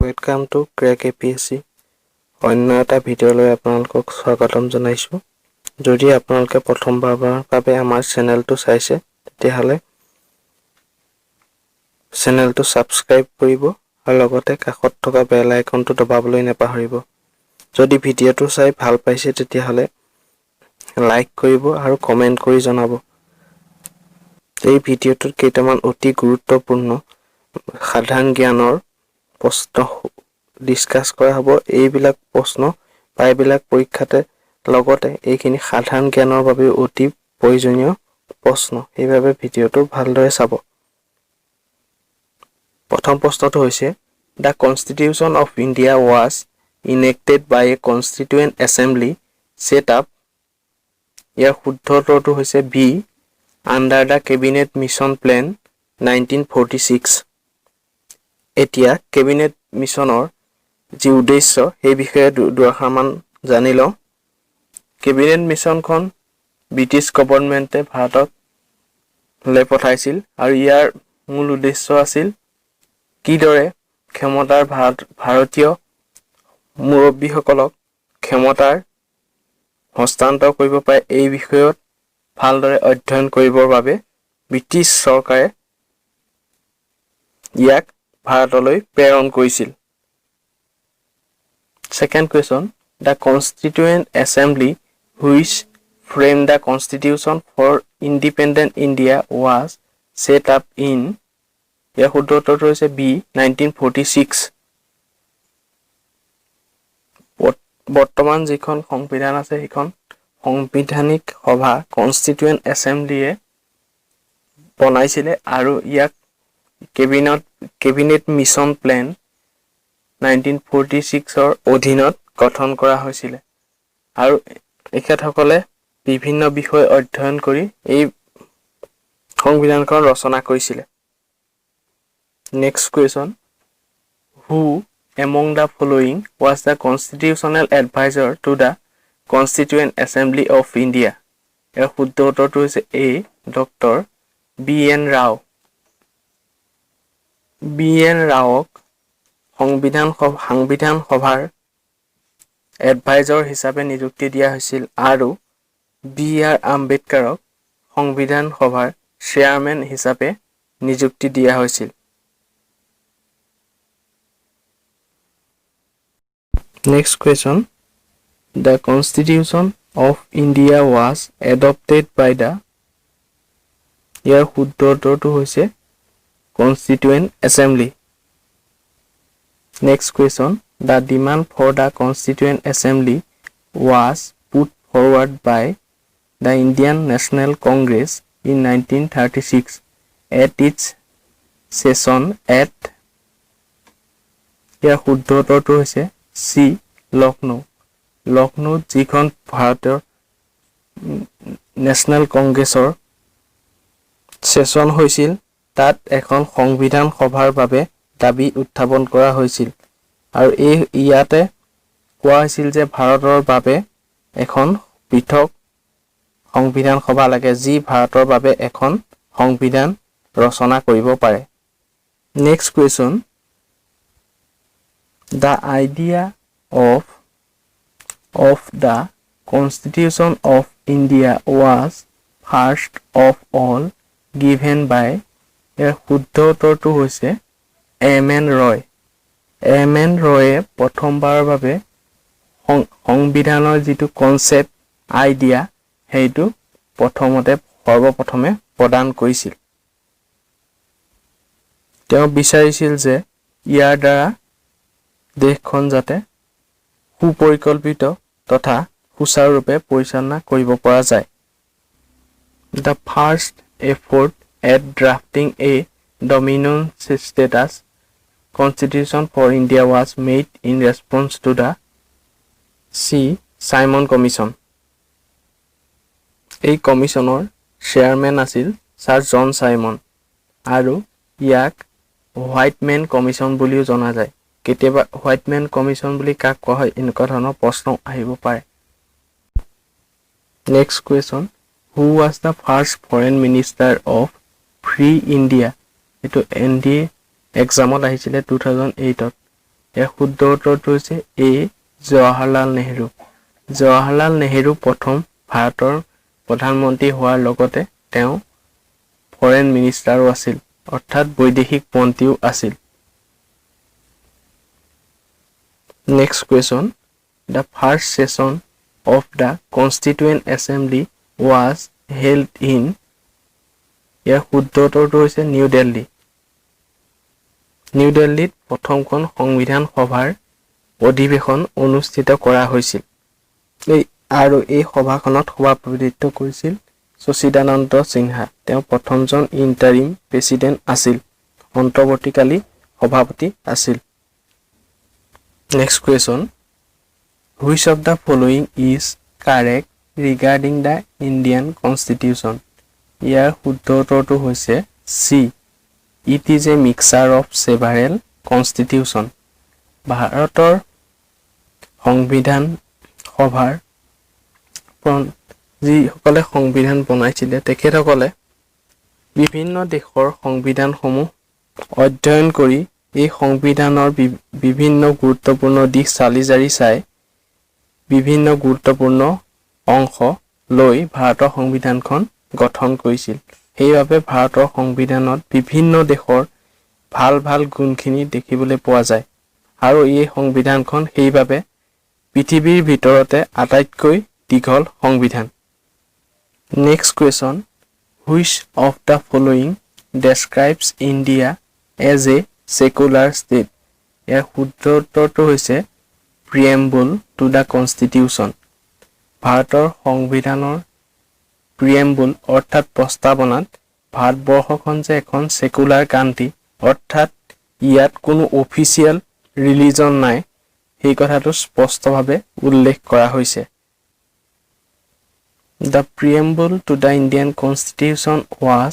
Welcome to crack APSC অন্য এটা ভিডিঅ'লৈ আপোনালোকক স্বাগতম জনাইছো। যদি আপোনালোকে প্ৰথমবাৰৰ বাবে আমাৰ চেনেলটো চাইছে তেতিয়াহ'লে চেনেলটো সাবস্ক্ৰাইব কৰিব আৰু লগতে কাষত থকা বেল আইকনটো দবাবলৈ নাপাহৰিব। যদি ভিডিঅ'টো চাই ভাল পাইছে তেতিয়াহ'লে লাইক কৰিব আৰু কমেন্ট কৰি জনাব। এই ভিডিঅ'টোত কেইটামান অতি গুৰুত্বপূৰ্ণ সাধাৰণ জ্ঞানৰ প্ৰশ্ন ডিসকাস কৰা হ'ব। এইবিলাক প্ৰশ্ন প্ৰায়বিলাক পৰীক্ষাতে লগতে এইখিনি সাধাৰণ জ্ঞানৰ বাবে অতি প্ৰয়োজনীয় প্ৰশ্ন। এইভাবে ভিডিঅ'টো ভালদৰে চাব। প্ৰথম প্ৰশ্নটো হৈছে The Constitution of India was enacted by a constituent assembly set up ইয়াৰ শুদ্ধ উত্তৰটো হৈছে B Under the Cabinet Mission Plan 1946 এতিয়া কেবিনেট মিশনৰ যি উদ্দেশ্য এই বিষয়ে দুআষাৰমান জানি লওঁ। কেবিনেট মিশনখন ব্ৰিটিছ গভৰ্ণমেণ্টে ভাৰতত লৈ পঠাইছিল আৰু ইয়াৰ মূল উদ্দেশ্য আছিল কিদৰে ক্ষমতাৰ ভাৰতীয় মুৰব্বীসকলক ক্ষমতাৰ হস্তান্তৰ কৰিব পাৰে এই বিষয়ত ভালদৰে অধ্যয়ন কৰিবৰ বাবে ব্ৰিটিছ চৰকাৰে ইয়াক ভাৰতলৈ প্ৰেৰণ কৰিছিল। Second question, the Constituent Assembly which framed the Constitution for Independent India was set up in ইয়াৰ শুদ্ধ উত্তৰটো হৈছে বি 1946 বৰ্তমান যিখন সংবিধান আছে সেইখন সংবিধানিক সভা কনষ্টিটিউয়েন্ট এছেম্বলিয়ে বনাইছিলে আৰু ইয়াক কেবিনেট মিশন প্লেন 1946 অধীনত গঠন কৰা হৈছিল আৰু এখেতসকলে বিভিন্ন বিষয় অধ্যয়ন কৰি এই সংবিধানখন ৰচনা কৰিছিল। Next question, who among the following was the constitutional advisor to the Constituent Assembly of India? ইয়াৰ শুদ্ধ উত্তৰটো হৈছে এ ডক্টৰ বি.এন. ৰাও। বি.এন. ৰাওক সাংবিধান সভাৰ এডভাইজৰ হিচাপে নিযুক্তি দিয়া হৈছিল আৰু বি.আৰ. আম্বেদকাৰক সংবিধান সভাৰ চেয়াৰমেন হিচাপে নিযুক্তি দিয়া হৈছিল। Next question, the Constitution of India was adopted by the ইয়াৰ শুদ্ধ উত্তৰটো হৈছে Constituent Assembly. Next question, the demand for the Constituent Assembly was put forward by the Indian National Congress in 1936 at its session at ইয়াৰ শুদ্ধ উত্তৰটো হৈছে C Lucknow যিখন ভাৰতৰ national কংগ্ৰেছৰ session হৈছিল তাত এখন সংবিধান সভাৰ বাবে দাবী উত্থাপন কৰা হৈছিল আৰু ইয়াতে কোৱা হৈছিল যে ভাৰতৰ বাবে এখন পৃথক সংবিধান সভা লাগে যি ভাৰতৰ বাবে এখন সংবিধান ৰচনা কৰিব পাৰে। Next question, the idea of the Constitution of India was first of all given by ইয়াৰ শুদ্ধ উত্তৰটো হৈছে এম.এন. ৰয়। এম.এন. ৰয়ে প্ৰথমবাৰৰ বাবে সংবিধানৰ যিটো কনসেপ্ট আইডিয়া সেইটো সৰ্বপ্ৰথমে প্ৰদান কৰিছিল। তেওঁ বিচাৰিছিল যে ইয়াৰ দ্বাৰা দেশখন যাতে সুপৰিকল্পিত তথা সুচাৰুৰূপে পৰিচালনা কৰিব পৰা যায়। The first effort at drafting a dominion status constitution for India was made in response to the Simon Commission. এই কমিশনৰ চেয়াৰমেন আছিল ছাৰ জন চাইমন আৰু ইয়াক হোৱাইট মেন কমিশন বুলিও জনা যায়। কেতিয়াবা হোৱাইট মেন কমিশন বুলি কাক কোৱা হয় এনেকুৱা ধৰণৰ প্ৰশ্ন আহিব পাৰে। Next question, who was the first foreign minister of free India? এটো NDA এক্সামত আহিছিলে 2008ত ইয়াৰ শুদ্ধ উত্তৰটো হৈছে এ জৱাহৰলাল নেহৰু। জৱাহৰলাল নেহৰু প্ৰথম ভাৰতৰ প্ৰধানমন্ত্ৰী হোৱাৰ লগতে তেওঁ ফৰেন মিনিষ্টাৰো আছিল, অৰ্থাৎ বৈদেশিক মন্ত্ৰীও আছিল। Next question. The first session of the Constituent Assembly was held in ইয়াৰ শুদ্ধ উত্তৰটো হৈছে নিউ দিল্লী। নিউ দিল্লীত প্ৰথমখন সংবিধান সভাৰ অধিৱেশন অনুষ্ঠিত কৰা হৈছিল। আৰু এই সভাখনত সভাপতিত্ব কৰিছিল শশীদানন্দ সিনহা। তেওঁ প্ৰথমজন ইণ্টাৰিম প্ৰেছিডেণ্ট আছিল, অন্তৰ্বৰ্তীকালী সভাপতি আছিল। Next question. Which of the following is correct regarding the Indian Constitution? ইয়াৰ শুদ্ধ উত্তৰটো হৈছে C. It is a mixture of several constitution. ভাৰতৰ সংবিধান সভাৰ যিসকলে সংবিধান বনাইছিলে তেখেতসকলে বিভিন্ন দেশৰ সংবিধানসমূহ অধ্যয়ন কৰি এই সংবিধানৰ বিভিন্ন গুৰুত্বপূৰ্ণ দিশ চালি জাৰি চাই বিভিন্ন গুৰুত্বপূৰ্ণ অংশ লৈ ভাৰতৰ সংবিধানখন গঠন কৰিছিল। সেইবাবে ভাৰতৰ সংবিধানত বিভিন্ন দেশৰ ভাল ভাল গুণখিনি দেখিবলৈ পোৱা যায় আৰু এই সংবিধানখন সেইবাবে পৃথিৱীৰ ভিতৰতে আটাইতকৈ দীঘল সংবিধান। Next question. Which of the following describes India as a secular state? ইয়াৰ শুদ্ধ উত্তৰটো হৈছে preamble to the constitution. ভাৰতৰ সংবিধানৰ preamble অৰ্থাৎ প্ৰস্তাৱনাত ভাৰতবৰ্ষখন যে এখন সেকুলাৰ কাণ্ট্ৰি, অৰ্থাৎ ইয়াত কোনো অফিচিয়েল ৰিলিজন নাই, সেই কথাটো স্পষ্টভাৱে উল্লেখ কৰা হৈছে। The preamble to the Indian Constitution was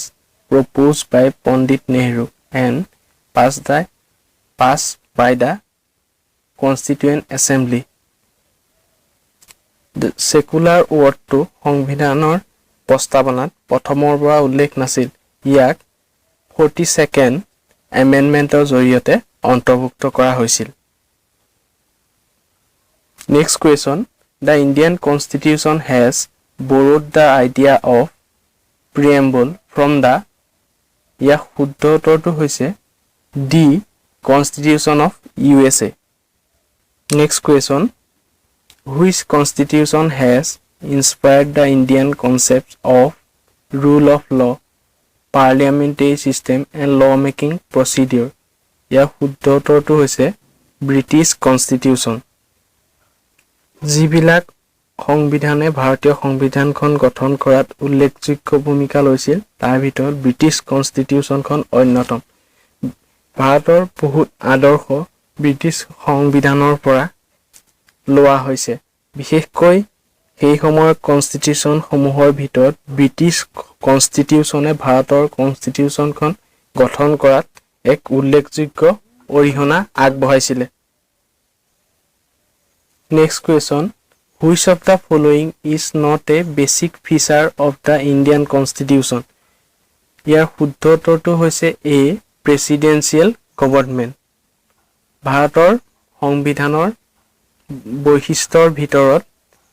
proposed by Pandit Nehru and passed by the Constituent Assembly. The secular wordটো সংবিধানৰ প্ৰস্তাৱনাত প্ৰথমৰ পৰা উল্লেখ নাছিল। ইয়াক 42nd এমেণ্ডমেণ্টৰ জৰিয়তে অন্তৰ্ভুক্ত কৰা হৈছিল। Next question. The Indian Constitution has borrowed the idea of preamble from the ইয়াৰ শুদ্ধ উত্তৰটো হৈছে D. Constitution of USA. Next question. Which constitution has inspired the Indian concepts of rule of law, parliamentary system and lawmaking procedure? ইয়াৰ শুদ্ধ উত্তৰটো হৈছে British constitution. যিবিলাক সংবিধানে ভাৰতীয় সংবিধানখন গঠন কৰাত উল্লেখযোগ্য ভূমিকা লৈছিল তাৰ ভিতৰত ব্ৰিটিছ কনষ্টিটিউশ্যনখন অন্যতম। ভাৰতৰ বহুত আদৰ্শ ব্ৰিটিছ সংবিধানৰ পৰা লোৱা হৈছে। বিশেষকৈ সেই সময়ৰ কনষ্টিটিউশ্যনসমূহৰ ভিতৰত ব্ৰিটিছ কনষ্টিটিউশ্যনে ভাৰতৰ কনষ্টিটিউশ্যনখন গঠন কৰাত এক উল্লেখযোগ্য অৰিহণা আগবঢ়াইছিলে। Next question. Which of the following is not a basic feature of the Indian Constitution? ইয়াৰ শুদ্ধ উত্তৰটো হৈছে A. Presidential government. ভাৰতৰ সংবিধানৰ বৈশিষ্ট্যৰ ভিতৰত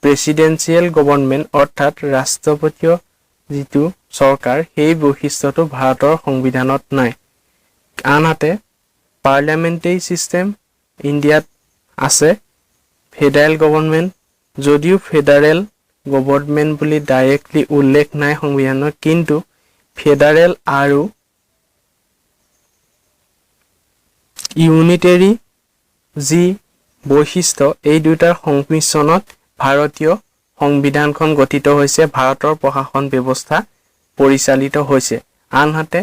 প্ৰেচিডেন্সিয়েল গভৰ্ণমেণ্ট অৰ্থাৎ ৰাষ্ট্ৰপতীয় যিটো চৰকাৰ সেই বৈশিষ্ট্যটো ভাৰতৰ সংবিধানত নাই। আনহাতে পাৰ্লিয়ামেণ্টাৰী চিষ্টেম ইণ্ডিয়াত আছে। ফেডাৰেল গভৰ্ণমেণ্ট যদিও ফেডাৰেল গভৰ্ণমেণ্ট বুলি ডাইৰেক্টলি উল্লেখ নাই সংবিধানত, কিন্তু ফেডাৰেল আৰু ইউনিটেৰী যি বৈশিষ্ট্য এই দুটাৰ সংমিশ্ৰণত ভাৰতীয় সংবিধানখন গঠিত হৈছে, ভাৰতৰ প্ৰশাসন ব্যৱস্থা পৰিচালিত হৈছে। আনহাতে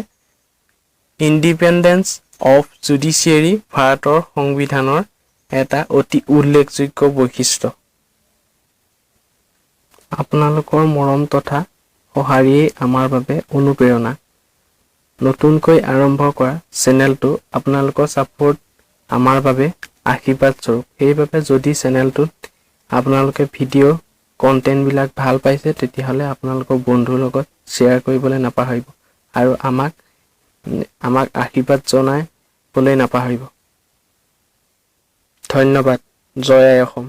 ইণ্ডিপেণ্ডেন্স অফ জুডিচিয়াৰী ভাৰতৰ সংবিধানৰ এটা অতি উল্লেখযোগ্য বৈশিষ্ট্য। আপোনালোকৰ মৰম তথা সঁহাৰিয়েই আমাৰ বাবে অনুপ্ৰেৰণা। নতুনকৈ আৰম্ভ কৰা চেনেলটো আপোনালোকৰ ছাপোৰ্ট আমাৰ বাবে আশীৰ্বাদ স্বৰূপ। সেইবাবে যদি চেনেলটোত আপোনালোকে ভিডিঅ' কণ্টেণ্টবিলাক ভাল পাইছে তেতিয়াহ'লে আপোনালোকৰ বন্ধুৰ লগত শ্বেয়াৰ কৰিবলৈ নাপাহৰিব আৰু আমাক আশীৰ্বাদ জনাবলৈ নাপাহৰিব। ধন্যবাদ। জয় আই অসম।